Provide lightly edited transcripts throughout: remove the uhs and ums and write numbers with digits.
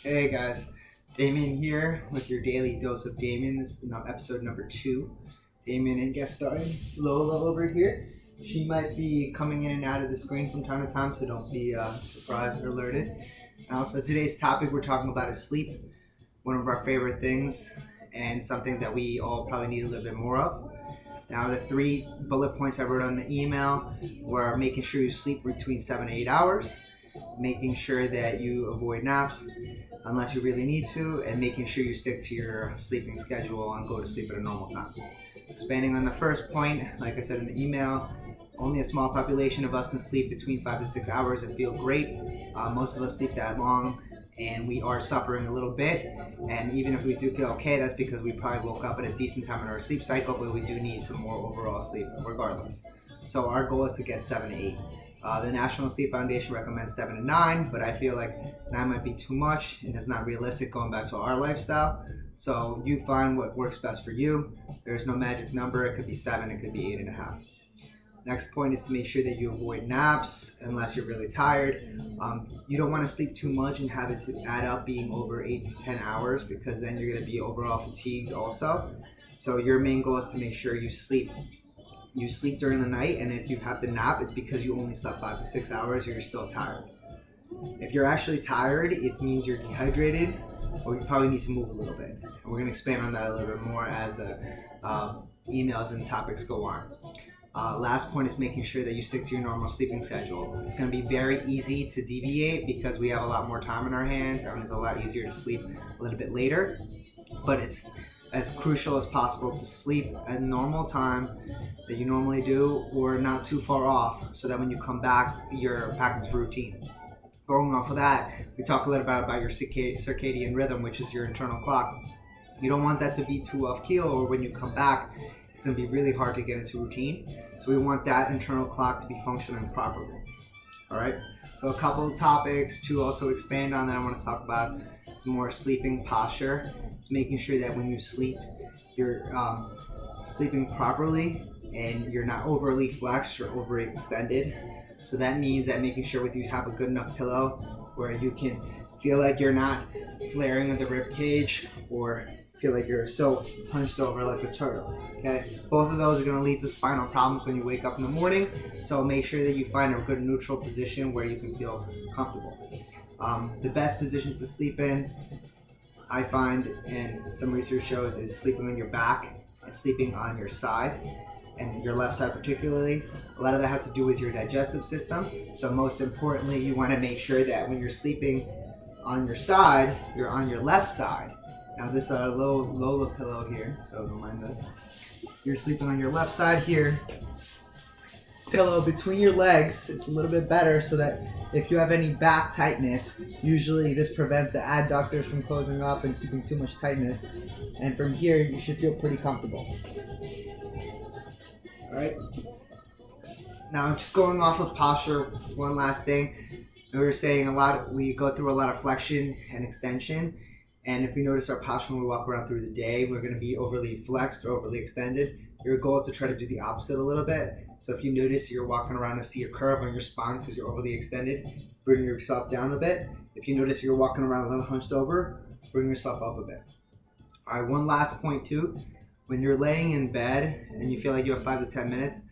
Hey guys, Damian here with your daily dose of Damian. This is episode number 2. Damian and guest starring Lola over here. She might be coming in and out of the screen from time to time, so don't be surprised or alerted. And also, today's topic we're talking about is sleep, one of our favorite things, and something that we all probably need a little bit more of. Now, the 3 bullet points I wrote on the email were making sure you sleep between 7 to 8 hours, making sure that you avoid naps unless you really need to, and making sure you stick to your sleeping schedule and go to sleep at a normal time. Expanding on the first point, like I said in the email, only a small population of us can sleep between 5 to 6 hours and feel great. Most of us sleep that long, and we are suffering a little bit. And even if we do feel okay, that's because we probably woke up at a decent time in our sleep cycle, but we do need some more overall sleep regardless. So our goal is to get 7 to 8. The National Sleep Foundation recommends 7 to 9, but I feel like 9 might be too much and it's not realistic going back to our lifestyle. So you find what works best for you. There's no magic number. It could be 7, it could be 8.5. Next point is to make sure that you avoid naps unless you're really tired. You don't want to sleep too much and have it to add up being over 8 to 10 hours, because then you're going to be overall fatigued also. So your main goal is to make sure you sleep during the night, and if you have to nap, it's because you only slept 5 to 6 hours or you're still tired. If you're actually tired, it means you're dehydrated or you probably need to move a little bit. And we're going to expand on that a little bit more as the emails and topics go on. Last point is making sure that you stick to your normal sleeping schedule. It's going to be very easy to deviate because we have a lot more time in our hands and it's a lot easier to sleep a little bit later, but it's as crucial as possible to sleep at a normal time that you normally do, or not too far off, so that when you come back, you're back into routine. Going off of that, we talk a little bit about your circadian rhythm, which is your internal clock. You don't want that to be too off keel, or when you come back, it's going to be really hard to get into routine. So we want that internal clock to be functioning properly. All right. So a couple of topics to also expand on that I want to talk about. It's more sleeping posture. It's making sure that when you sleep, you're sleeping properly and you're not overly flexed or overextended. So that means that making sure you have a good enough pillow where you can feel like you're not flaring in the rib cage or feel like you're so hunched over like a turtle. Okay, both of those are going to lead to spinal problems when you wake up in the morning. So make sure that you find a good neutral position where you can feel comfortable. The best positions to sleep in, I find, and some research shows, is sleeping on your back and sleeping on your side, and your left side particularly. A lot of that has to do with your digestive system. So most importantly, you want to make sure that when you're sleeping on your side, you're on your left side. Now this is a LOLA pillow here, so don't mind this. You're sleeping on your left side here. Pillow between your legs. It's a little bit better so that if you have any back tightness, usually this prevents the adductors from closing up and keeping too much tightness. And from here, you should feel pretty comfortable. All right. Now, just going off of posture, one last thing. We were saying we go through a lot of flexion and extension. And if you notice our posture when we walk around through the day, we're going to be overly flexed or overly extended. Your goal is to try to do the opposite a little bit. So if you notice you're walking around and see a curve on your spine because you're overly extended, bring yourself down a bit. If you notice you're walking around a little hunched over, bring yourself up a bit. All right, one last point too. When you're laying in bed and you feel like you have 5 to 10 minutes,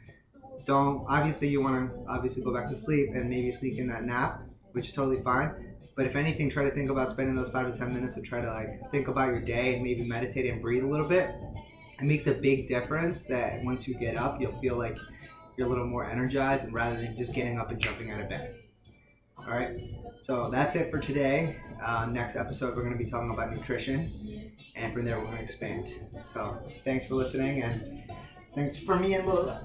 you want to go back to sleep and maybe sleep in that nap, which is totally fine. But if anything, try to think about spending those 5 to 10 minutes to try to think about your day and maybe meditate and breathe a little bit. It makes a big difference that once you get up, you'll feel like you're a little more energized, and rather than just getting up and jumping out of bed. All right, so that's it for today. Next episode, we're going to be talking about nutrition, and from there, we're going to expand. So thanks for listening, and thanks for me and Lola.